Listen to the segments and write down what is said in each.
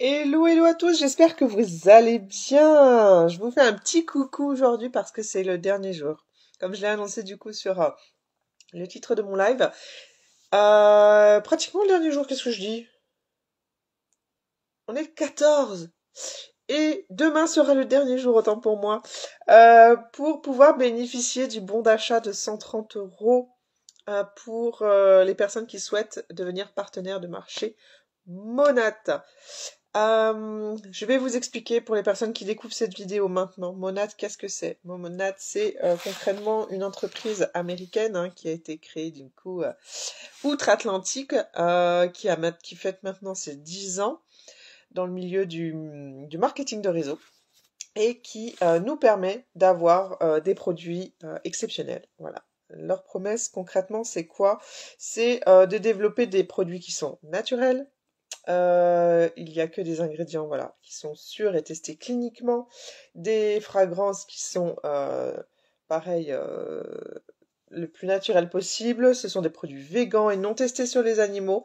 Hello, hello à tous, j'espère que vous allez bien. Je vous fais un petit coucou aujourd'hui parce que c'est le dernier jour. Comme je l'ai annoncé du coup sur le titre de mon live. Pratiquement le dernier jour, qu'est-ce que je dis? On est le 14. Et demain sera le dernier jour, autant pour moi, pour pouvoir bénéficier du bon d'achat de 130 euros pour les personnes qui souhaitent devenir partenaires de marché Monat. Je vais vous expliquer pour les personnes qui découvrent cette vidéo maintenant. Monat, qu'est-ce que c'est? Monat, c'est concrètement une entreprise américaine qui a été créée du coup outre-Atlantique, qui fête maintenant ses 10 ans dans le milieu du marketing de réseau et qui nous permet d'avoir des produits exceptionnels. Voilà. Leur promesse concrètement, c'est quoi? C'est de développer des produits qui sont naturels. Il n'y a que des ingrédients voilà, qui sont sûrs et testés cliniquement, des fragrances qui sont pareil, le plus naturel possible. Ce sont des produits végans et non testés sur les animaux.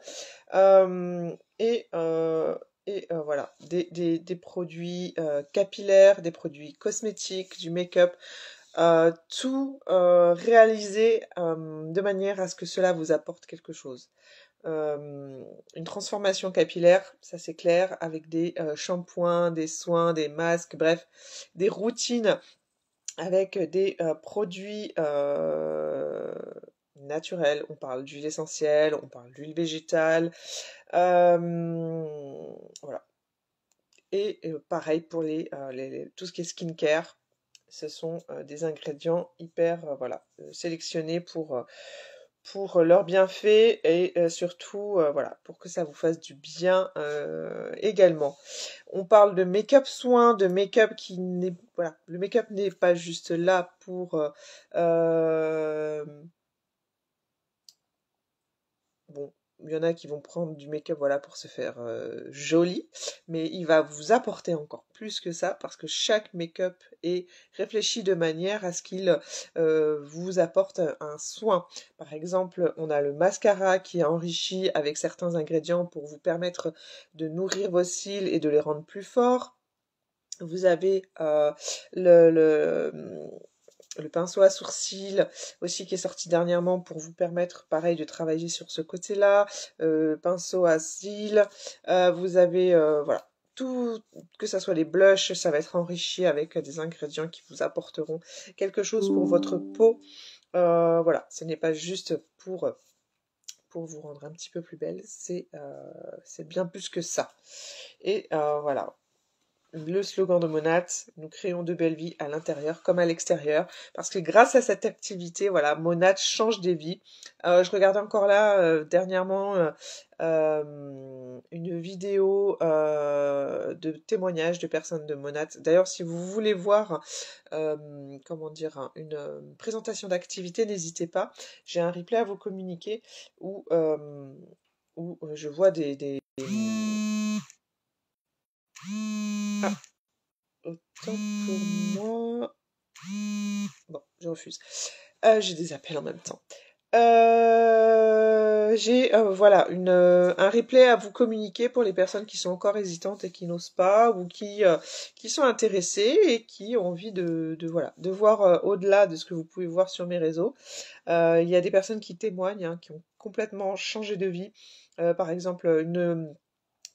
Euh, et voilà, des produits capillaires, des produits cosmétiques, du make-up, tout réalisé de manière à ce que cela vous apporte quelque chose. Une transformation capillaire, ça c'est clair, avec des shampoings, des soins, des masques, bref, des routines avec des produits naturels. On parle d'huile essentielle, on parle d'huile végétale, voilà. Et pareil pour tout ce qui est skincare, ce sont des ingrédients hyper voilà, sélectionnés pour leurs bienfaits et surtout voilà, pour que ça vous fasse du bien également. On parle de make-up soin, de make-up qui n'est voilà, le make-up n'est pas juste là pour bon, il y en a qui vont prendre du make-up voilà pour se faire joli, mais il va vous apporter encore plus que ça parce que chaque make-up est réfléchi de manière à ce qu'il vous apporte un soin. Par exemple, on a le mascara qui est enrichi avec certains ingrédients pour vous permettre de nourrir vos cils et de les rendre plus forts. Vous avez le pinceau à sourcils aussi qui est sorti dernièrement pour vous permettre pareil de travailler sur ce côté-là, pinceau à cils, vous avez voilà tout, que ça soit les blushs, ça va être enrichi avec des ingrédients qui vous apporteront quelque chose pour votre peau. Voilà, ce n'est pas juste pour vous rendre un petit peu plus belle, c'est bien plus que ça. Et voilà, le slogan de Monat, nous créons de belles vies à l'intérieur comme à l'extérieur, parce que grâce à cette activité, voilà, Monat change des vies. Je regardais encore là dernièrement une vidéo de témoignages de personnes de Monat. D'ailleurs, si vous voulez voir, comment dire, une présentation d'activité, n'hésitez pas. J'ai un replay à vous communiquer où je vois Ah, autant pour moi. Bon, je refuse. J'ai des appels en même temps. J'ai voilà un replay à vous communiquer pour les personnes qui sont encore hésitantes et qui n'osent pas ou qui sont intéressées et qui ont envie voilà de voir au-delà de ce que vous pouvez voir sur mes réseaux. Il y a des personnes qui témoignent qui ont complètement changé de vie. Par exemple, une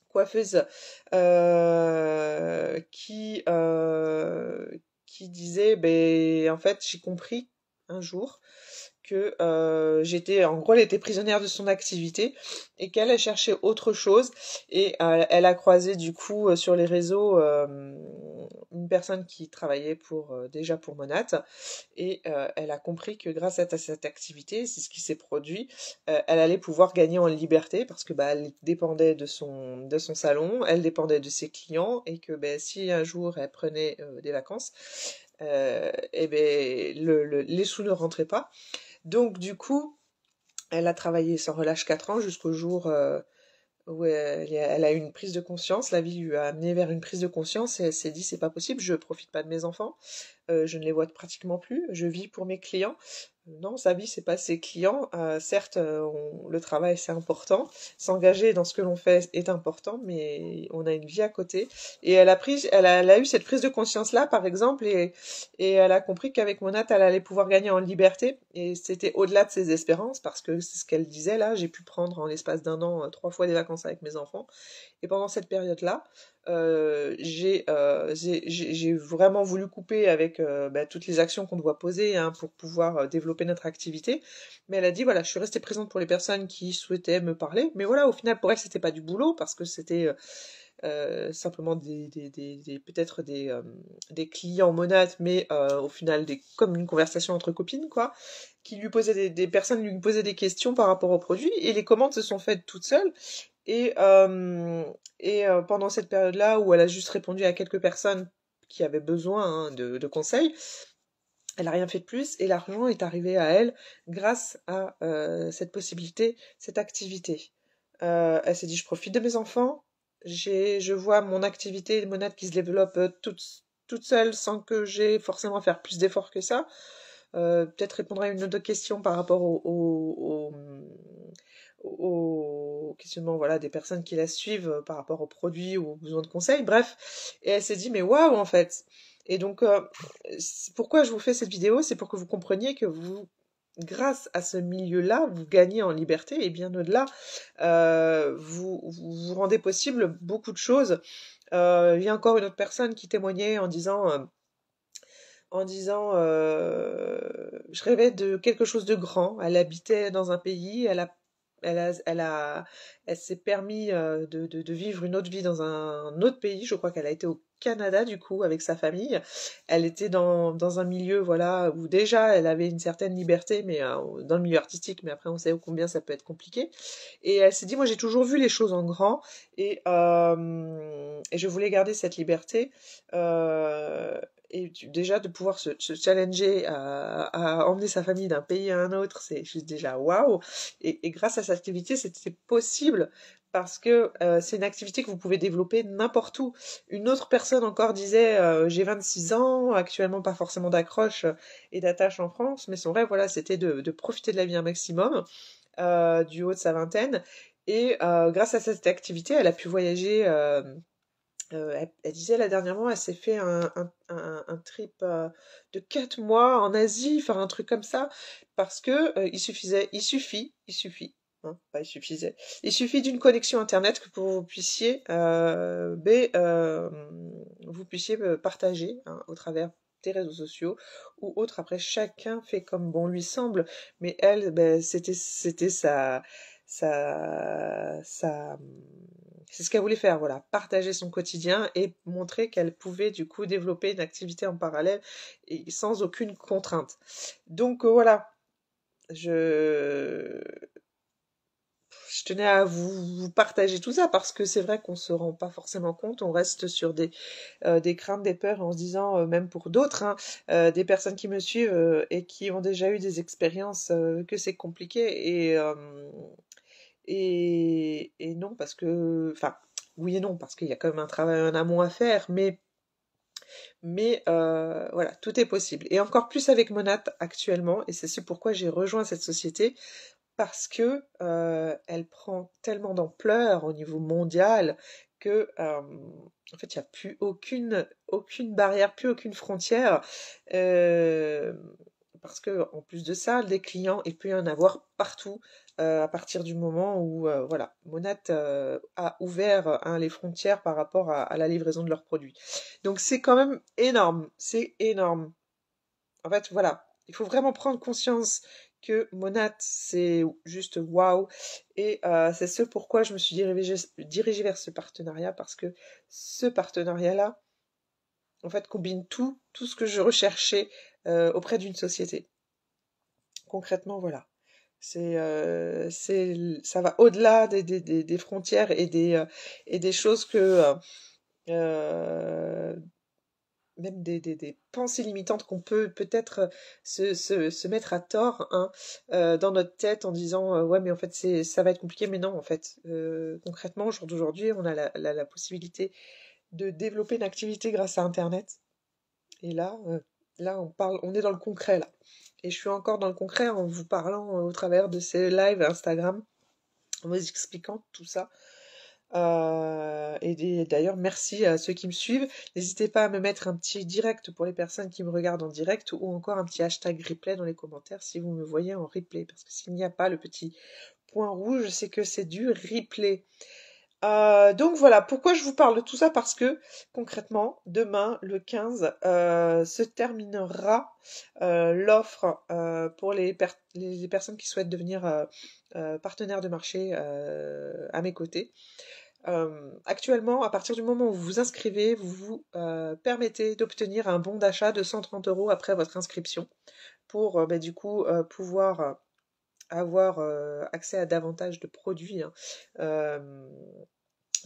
coiffeuse qui disait ben en fait j'ai compris un jour que en gros elle était prisonnière de son activité et qu'elle a cherché autre chose et elle a croisé du coup sur les réseaux une personne qui travaillait déjà pour Monat et elle a compris que grâce à cette activité, c'est ce qui s'est produit, elle allait pouvoir gagner en liberté parce que bah elle dépendait de son salon, elle dépendait de ses clients et que ben si un jour elle prenait des vacances, et ben les sous ne rentraient pas. Donc du coup, elle a travaillé sans relâche 4 ans jusqu'au jour où elle a eu une prise de conscience. La vie lui a amené vers une prise de conscience et elle s'est dit c'est pas possible, je profite pas de mes enfants, je ne les vois pratiquement plus, je vis pour mes clients. Non, sa vie, c'est pas ses clients. Certes, le travail, c'est important. S'engager dans ce que l'on fait est important, mais on a une vie à côté. Et elle a eu cette prise de conscience-là, par exemple, et elle a compris qu'avec Monat, elle allait pouvoir gagner en liberté. Et c'était au-delà de ses espérances, parce que c'est ce qu'elle disait là. J'ai pu prendre en l'espace d'un an 3 fois des vacances avec mes enfants. Et pendant cette période-là, j'ai vraiment voulu couper avec toutes les actions qu'on doit poser hein, pour pouvoir développer notre activité. Mais elle a dit, voilà, je suis restée présente pour les personnes qui souhaitaient me parler. Mais voilà, au final, pour elle, c'était pas du boulot parce que c'était simplement peut-être des clients monates, mais au final, comme une conversation entre copines, quoi, qui lui posaient des personnes lui posaient des questions par rapport au produit et les commandes se sont faites toutes seules. Et, pendant cette période-là où elle a juste répondu à quelques personnes qui avaient besoin hein, de conseils, elle n'a rien fait de plus et l'argent est arrivé à elle grâce à cette possibilité, cette activité. Elle s'est dit, je profite de mes enfants, je vois mon activité monade qui se développe toute seule sans que j'ai forcément à faire plus d'efforts que ça. Peut-être répondre à une autre question par rapport au questionnement voilà, des personnes qui la suivent par rapport aux produits ou aux besoins de conseils, bref. Et elle s'est dit, mais waouh, en fait. Et donc, pourquoi je vous fais cette vidéo, c'est pour que vous compreniez que vous, grâce à ce milieu-là, vous gagnez en liberté et bien au-delà, vous rendez possible beaucoup de choses. Il y a encore une autre personne qui témoignait en disant je rêvais de quelque chose de grand. Elle habitait dans un pays, elle s'est permis de vivre une autre vie dans un autre pays. Je crois qu'elle a été au Canada du coup avec sa famille. Elle était dans un milieu voilà où déjà elle avait une certaine liberté, mais dans le milieu artistique. Mais après on sait combien ça peut être compliqué. Et elle s'est dit moi j'ai toujours vu les choses en grand et je voulais garder cette liberté. Et déjà de pouvoir se challenger à emmener sa famille d'un pays à un autre, c'est juste déjà waouh. Et grâce à cette activité, c'était possible parce que c'est une activité que vous pouvez développer n'importe où. Une autre personne encore disait j'ai 26 ans, actuellement pas forcément d'accroche et d'attache en France, mais son rêve voilà c'était de profiter de la vie un maximum du haut de sa vingtaine. Et grâce à cette activité, elle a pu voyager. Elle disait là dernièrement, elle s'est fait un trip de 4 mois en Asie, enfin un truc comme ça, parce que il suffit, hein, pas il suffisait, il suffit d'une connexion internet que pour vous puissiez partager hein, au travers des réseaux sociaux ou autres. Après, chacun fait comme bon lui semble, mais elle, c'était sa c'est ce qu'elle voulait faire, voilà, partager son quotidien et montrer qu'elle pouvait du coup développer une activité en parallèle et sans aucune contrainte. Donc voilà, je, je tenais à vous partager tout ça parce que c'est vrai qu'on se rend pas forcément compte, on reste sur des craintes, des peurs en se disant, même pour d'autres, hein, des personnes qui me suivent et qui ont déjà eu des expériences, que c'est compliqué et non, parce que, enfin, oui et non, parce qu'il y a quand même un travail en amont à faire, mais voilà, tout est possible. Et encore plus avec Monat actuellement, et c'est ce pourquoi j'ai rejoint cette société, parce que elle prend tellement d'ampleur au niveau mondial que en fait il n'y a plus aucune barrière, plus aucune frontière. Euh, Parce que en plus de ça, les clients, il peut y en avoir partout à partir du moment où voilà, Monat a ouvert hein, les frontières par rapport à la livraison de leurs produits. Donc c'est quand même énorme, c'est énorme. En fait, voilà, il faut vraiment prendre conscience que Monat, c'est juste waouh. Et c'est ce pourquoi je me suis dirigée vers ce partenariat, parce que ce partenariat-là, en fait, combine tout ce que je recherchais auprès d'une société. Concrètement, voilà. Ça va au-delà des frontières et des choses que même des pensées limitantes qu'on peut peut-être se mettre à tort hein, dans notre tête en disant ouais mais en fait ça va être compliqué mais non en fait concrètement au jour d'aujourd'hui on a la possibilité de développer une activité grâce à internet et là Là, on est dans le concret là. Et je suis encore dans le concret en vous parlant au travers de ces lives Instagram, en vous expliquant tout ça. Et d'ailleurs, merci à ceux qui me suivent. N'hésitez pas à me mettre un petit direct pour les personnes qui me regardent en direct ou encore un petit hashtag replay dans les commentaires si vous me voyez en replay. Parce que s'il n'y a pas le petit point rouge, c'est que c'est du replay. Donc voilà, pourquoi je vous parle de tout ça? Parce que concrètement, demain, le 15, se terminera l'offre pour les personnes qui souhaitent devenir partenaires de marché à mes côtés. Actuellement, à partir du moment où vous vous inscrivez, vous vous permettez d'obtenir un bon d'achat de 130 € après votre inscription pour du coup pouvoir avoir accès à davantage de produits hein,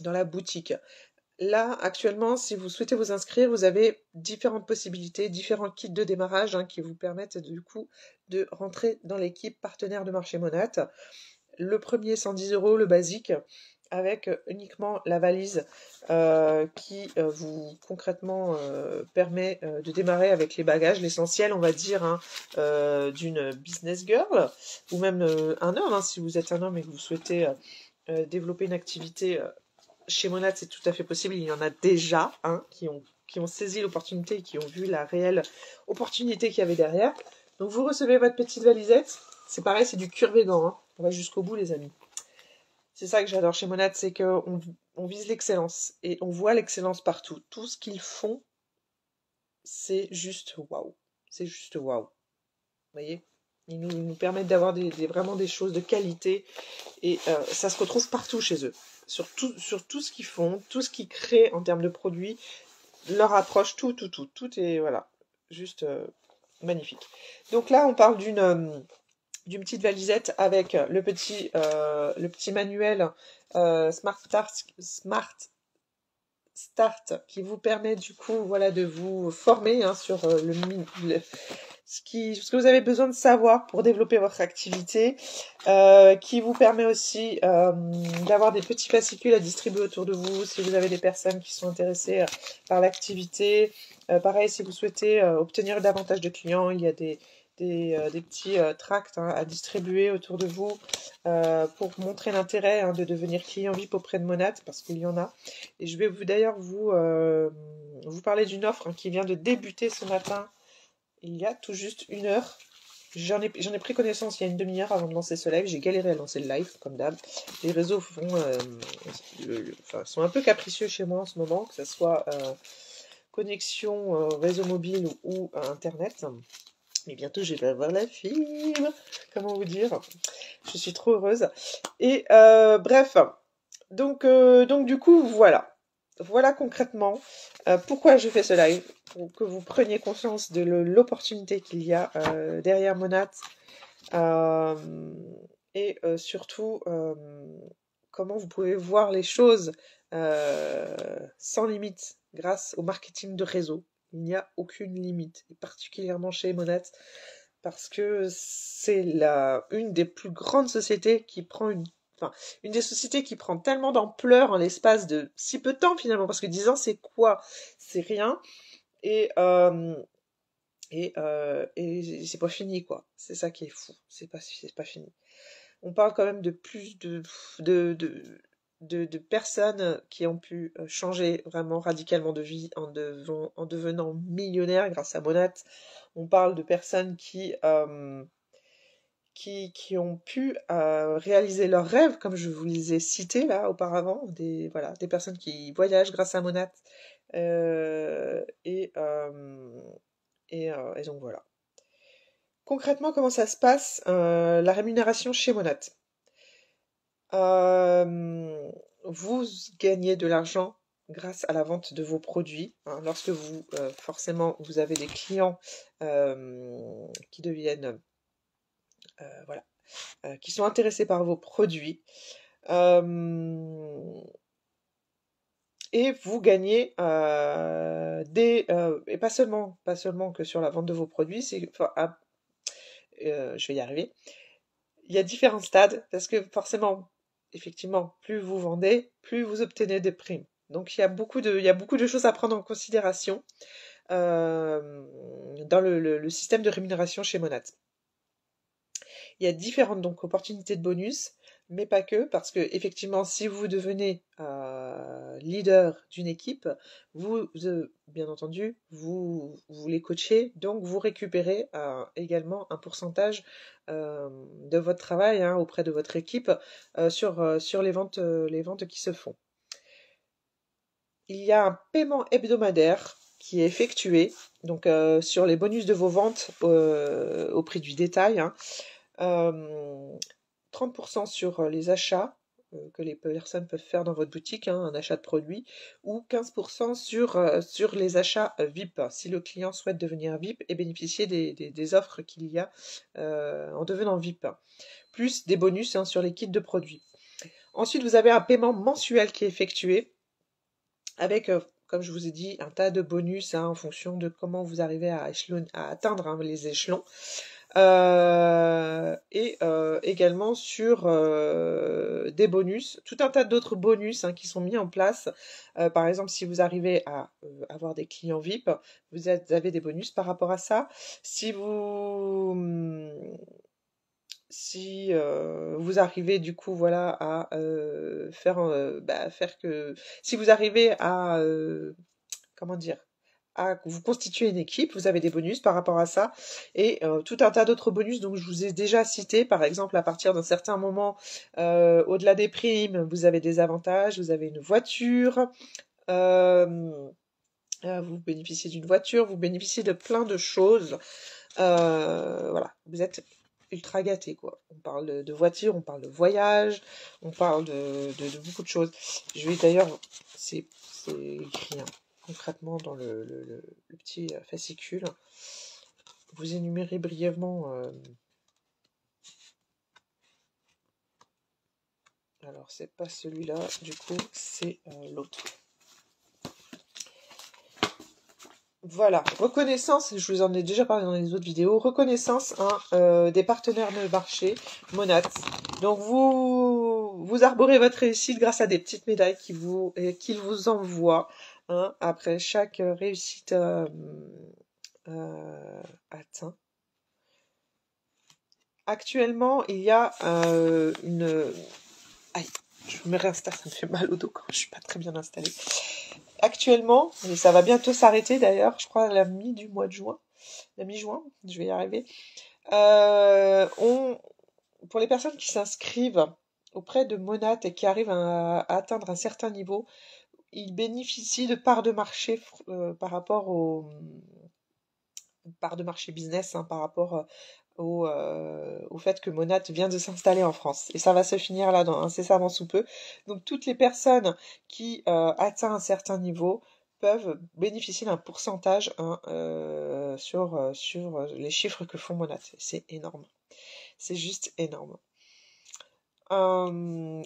dans la boutique. Là, actuellement, si vous souhaitez vous inscrire, vous avez différentes possibilités, différents kits de démarrage hein, qui vous permettent du coup de rentrer dans l'équipe partenaire de Marché Monat. Le premier 110 €, le basique, avec uniquement la valise qui vous concrètement permet de démarrer avec les bagages, l'essentiel on va dire hein, d'une business girl ou même un homme hein, si vous êtes un homme et que vous souhaitez développer une activité chez Monat, c'est tout à fait possible. Il y en a déjà hein, qui ont saisi l'opportunité et qui ont vu la réelle opportunité qu'il y avait derrière. Donc vous recevez votre petite valisette. C'est pareil, c'est du cuir végan. Hein. On va jusqu'au bout, les amis. C'est ça que j'adore chez Monat, c'est qu'on vise l'excellence. Et on voit l'excellence partout. Tout ce qu'ils font, c'est juste waouh. C'est juste waouh. Vous voyez, ils nous permettent d'avoir vraiment des choses de qualité. Et ça se retrouve partout chez eux. Sur tout ce qu'ils font, tout ce qu'ils créent en termes de produits, leur approche, tout est voilà, juste magnifique. Donc là, on parle d'une petite valisette avec le petit manuel Smart Start qui vous permet du coup voilà de vous former hein, sur ce que vous avez besoin de savoir pour développer votre activité, qui vous permet aussi d'avoir des petits fascicules à distribuer autour de vous si vous avez des personnes qui sont intéressées par l'activité. Pareil, si vous souhaitez obtenir davantage de clients, il y a des petits tracts hein, à distribuer autour de vous pour montrer l'intérêt hein, de devenir client VIP auprès de Monat, parce qu'il y en a. Et je vais d'ailleurs vous parler d'une offre hein, qui vient de débuter ce matin, il y a tout juste 1 heure. J'en ai pris connaissance il y a une demi-heure avant de lancer ce live. J'ai galéré à lancer le live, comme d'hab. Les réseaux sont un peu capricieux chez moi en ce moment, que ce soit connexion réseau mobile ou Internet. Mais bientôt, je vais avoir la fibre. Comment vous dire? Je suis trop heureuse. Et bref, donc du coup, voilà. Voilà concrètement pourquoi je fais ce live, pour que vous preniez conscience de l'opportunité qu'il y a derrière Monat et surtout comment vous pouvez voir les choses sans limite grâce au marketing de réseau. Il n'y a aucune limite, et particulièrement chez Monat, parce que c'est une des plus grandes sociétés qui prend une des sociétés qui prend tellement d'ampleur en l'espace de si peu de temps finalement, parce que 10 ans c'est quoi? C'est rien. Et c'est pas fini quoi. C'est ça qui est fou. C'est pas fini. On parle quand même de plus de personnes qui ont pu changer vraiment radicalement de vie en devenant millionnaires grâce à Monat. On parle de personnes qui ont pu réaliser leurs rêves, comme je vous les ai cités là auparavant, des personnes qui voyagent grâce à Monat. Et donc voilà. Concrètement, comment ça se passe la rémunération chez Monat? Vous gagnez de l'argent grâce à la vente de vos produits. Hein, lorsque forcément, vous avez des clients qui deviennent qui sont intéressés par vos produits. Et vous gagnez et pas seulement que sur la vente de vos produits, je vais y arriver. Il y a différents stades parce que forcément, effectivement, plus vous vendez, plus vous obtenez des primes. Donc il y a beaucoup de choses à prendre en considération. dans le système de rémunération chez Monat. Il y a différentes donc opportunités de bonus, mais pas que, parce que effectivement, si vous devenez leader d'une équipe, vous, bien entendu, vous les coachez, donc vous récupérez également un pourcentage de votre travail auprès de votre équipe sur les ventes qui se font. Il y a un paiement hebdomadaire qui est effectué donc sur les bonus de vos ventes au prix du détail. 30% sur les achats que les personnes peuvent faire dans votre boutique, un achat de produits, ou 15% sur les achats VIP, si le client souhaite devenir VIP et bénéficier des offres qu'il y a en devenant VIP, plus des bonus sur les kits de produits. Ensuite, vous avez un paiement mensuel qui est effectué avec, comme je vous ai dit, un tas de bonus en fonction de comment vous arrivez à atteindre les échelons. Et également sur des bonus, tout un tas d'autres bonus qui sont mis en place. Par exemple, si vous arrivez à avoir des clients VIP, vous avez des bonus par rapport à ça. Si vous arrivez du coup voilà à faire que si vous arrivez à comment dire, à vous constituer une équipe, vous avez des bonus par rapport à ça, et tout un tas d'autres bonus, donc je vous ai déjà cité, par exemple, à partir d'un certain moment, au-delà des primes, vous avez des avantages, vous avez une voiture, vous bénéficiez d'une voiture, vous bénéficiez de plein de choses, voilà, vous êtes ultra gâtés, quoi. On parle de voiture, on parle de voyage, on parle de beaucoup de choses. Je vais d'ailleurs, c'est écrit concrètement dans le petit fascicule. Vous énumérez brièvement. Alors, c'est pas celui-là, du coup, c'est l'autre. Voilà, reconnaissance, je vous en ai déjà parlé dans les autres vidéos, reconnaissance des partenaires de marché, Monat. Donc vous arborez votre réussite grâce à des petites médailles qu'ils vous envoient après chaque réussite atteinte. Actuellement, il y a une... Aïe, je me réinstalle, ça me fait mal au dos quand je suis pas très bien installée. Actuellement, et ça va bientôt s'arrêter d'ailleurs, je crois à la mi-juin, je vais y arriver. Pour les personnes qui s'inscrivent auprès de Monat et qui arrivent à atteindre un certain niveau, ils bénéficient de parts de marché par rapport aux parts de marché business, par rapport au fait que Monat vient de s'installer en France. Et ça va se finir là incessamment sous peu. Donc toutes les personnes qui atteignent un certain niveau peuvent bénéficier d'un pourcentage sur les chiffres que font Monat. C'est énorme. C'est juste énorme.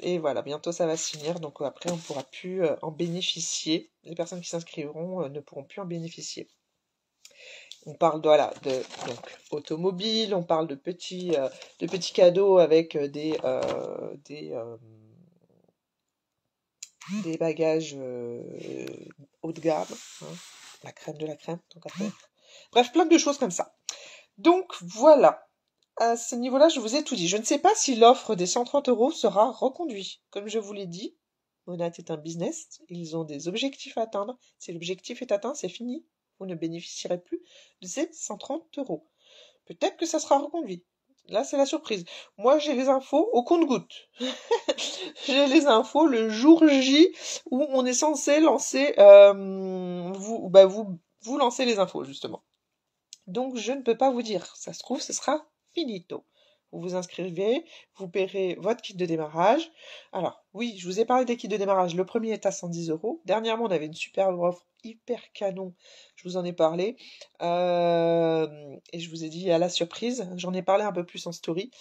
Et voilà, bientôt ça va se finir, donc après on ne pourra plus en bénéficier. Les personnes qui s'inscriveront ne pourront plus en bénéficier. On parle donc automobile, on parle de petits cadeaux avec des bagages haut de gamme, la crème de la crème, tant qu'à faire. Bref, plein de choses comme ça. Donc voilà, à ce niveau-là, je vous ai tout dit. Je ne sais pas si l'offre des 130 € sera reconduite. Comme je vous l'ai dit, Monat est un business, ils ont des objectifs à atteindre. Si l'objectif est atteint, c'est fini. Vous ne bénéficierez plus de ces 130 €. Peut-être que ça sera reconduit. Là, c'est la surprise. Moi, j'ai les infos au compte-gouttes. J'ai les infos le jour J où on est censé lancer... vous lancez les infos, justement. Donc, je ne peux pas vous dire. Ça se trouve, ce sera finito. Vous vous inscrivez, vous paierez votre kit de démarrage. Alors, oui, je vous ai parlé des kits de démarrage. Le premier est à 110 €. Dernièrement, on avait une superbe offre hyper canon. Je vous en ai parlé. Et je vous ai dit à la surprise. J'en ai parlé un peu plus en story.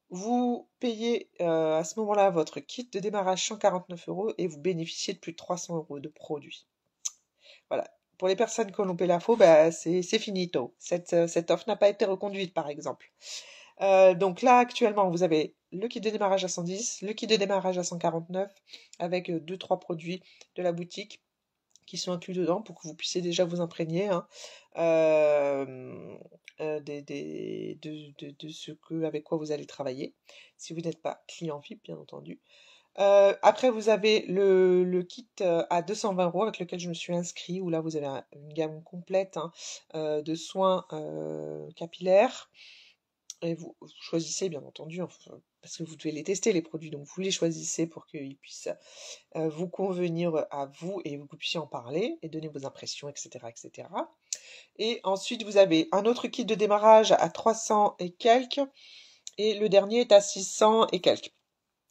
Vous payez à ce moment-là votre kit de démarrage 149 € et vous bénéficiez de plus de 300 € de produits. Voilà. Pour les personnes qui ont loupé l'info, c'est finito. Cette offre n'a pas été reconduite, par exemple. Donc là, actuellement, vous avez le kit de démarrage à 110, le kit de démarrage à 149, avec 2-3 produits de la boutique qui sont inclus dedans pour que vous puissiez déjà vous imprégner hein, de ce que, avec quoi vous allez travailler, si vous n'êtes pas client VIP, bien entendu. Après, vous avez le kit à 220 € avec lequel je me suis inscrit, où là, vous avez une gamme complète hein, de soins capillaires. Et vous choisissez, bien entendu, enfin, parce que vous devez les tester, les produits, donc vous les choisissez pour qu'ils puissent vous convenir à vous et que vous puissiez en parler et donner vos impressions, etc., etc. Et ensuite, vous avez un autre kit de démarrage à 300 et quelques, et le dernier est à 600 et quelques. De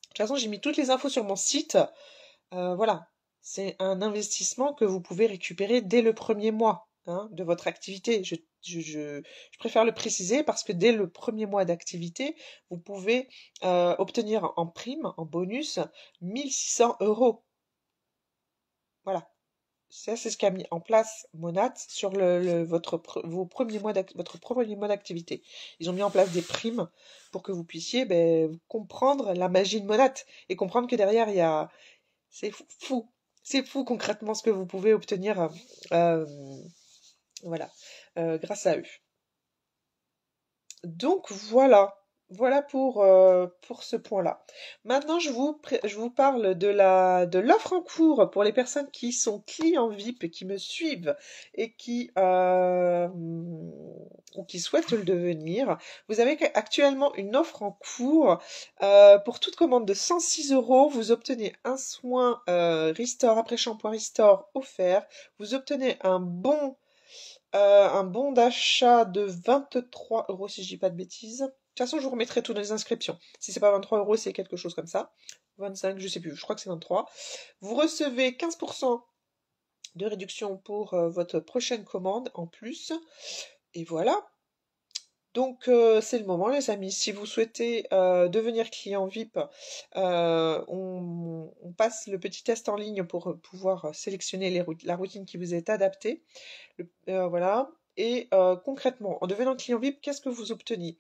toute façon, j'ai mis toutes les infos sur mon site. Voilà, c'est un investissement que vous pouvez récupérer dès le premier mois hein, de votre activité. Je préfère le préciser parce que dès le premier mois d'activité, vous pouvez obtenir en prime, en bonus, 1600 €. Voilà. Ça, c'est ce qu'a mis en place Monat sur votre premier mois d'activité. Ils ont mis en place des primes pour que vous puissiez comprendre la magie de Monat et comprendre que derrière, il y a... C'est fou. C'est fou concrètement ce que vous pouvez obtenir voilà, grâce à eux. Donc voilà pour ce point-là. Maintenant, je vous parle de l'offre en cours pour les personnes qui sont clients VIP, qui me suivent et ou qui souhaitent le devenir. Vous avez actuellement une offre en cours. Pour toute commande de 106 €, vous obtenez un soin Restore après shampoing Restore offert. Vous obtenez un bon d'achat de 23 € si je dis pas de bêtises. De toute façon, je vous remettrai tout dans les inscriptions. Si c'est pas 23 €, c'est quelque chose comme ça. 25, je sais plus, je crois que c'est 23. Vous recevez 15% de réduction pour votre prochaine commande en plus. Et voilà. Donc c'est le moment les amis, si vous souhaitez devenir client VIP, on passe le petit test en ligne pour pouvoir sélectionner la routine qui vous est adaptée. Voilà. Et concrètement, en devenant client VIP, qu'est-ce que vous obtenez?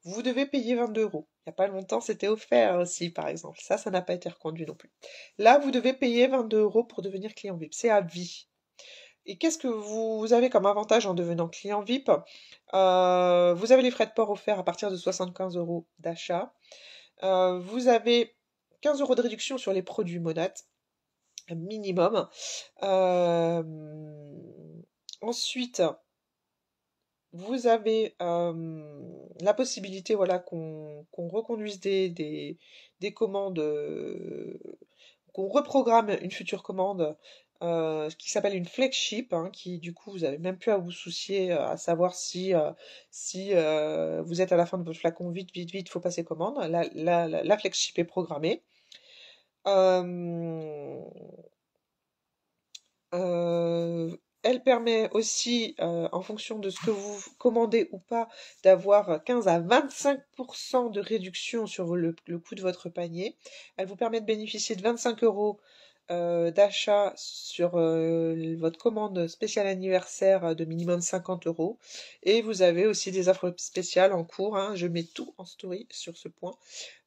Vous devez payer 22 €. Il n'y a pas longtemps, c'était offert aussi, par exemple. Ça n'a pas été reconduit non plus. Là, vous devez payer 22 € pour devenir client VIP. C'est à vie. Et qu'est-ce que vous avez comme avantage en devenant client VIP? Vous avez les frais de port offerts à partir de 75 € d'achat. Vous avez 15 € de réduction sur les produits Monat, minimum. Ensuite, vous avez la possibilité voilà, qu'on reconduise des commandes, qu'on reprogramme une future commande qui s'appelle une flagship, hein, qui du coup vous n'avez même plus à vous soucier à savoir si vous êtes à la fin de votre flacon, vite, vite, vite, faut passer commande. La flagship est programmée. Elle permet aussi, en fonction de ce que vous commandez ou pas, d'avoir 15 à 25% de réduction sur le coût de votre panier. Elle vous permet de bénéficier de 25 € d'achat sur votre commande spéciale anniversaire de minimum 50 €. Et vous avez aussi des offres spéciales en cours, hein. Je mets tout en story sur ce point.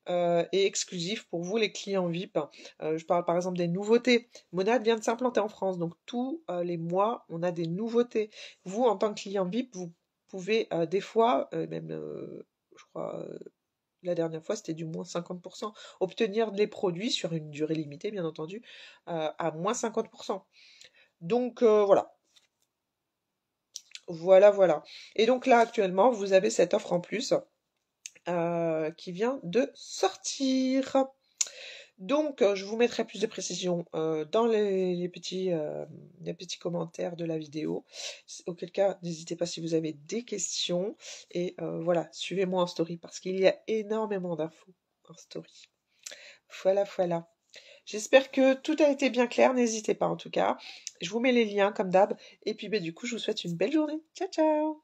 Et exclusif pour vous les clients VIP. Je parle par exemple des nouveautés. Monad vient de s'implanter en France, donc tous les mois, on a des nouveautés. Vous, en tant que client VIP, vous pouvez des fois, même je crois la dernière fois, c'était du moins 50%, obtenir les produits sur une durée limitée, bien entendu, à moins 50%. Donc voilà. Voilà. Et donc là, actuellement, vous avez cette offre en plus qui vient de sortir. Donc, je vous mettrai plus de précisions dans les petits commentaires de la vidéo. Auquel cas, n'hésitez pas si vous avez des questions. Et voilà, suivez-moi en story parce qu'il y a énormément d'infos en story. Voilà. J'espère que tout a été bien clair. N'hésitez pas en tout cas. Je vous mets les liens comme d'hab. Et puis, du coup, je vous souhaite une belle journée. Ciao, ciao!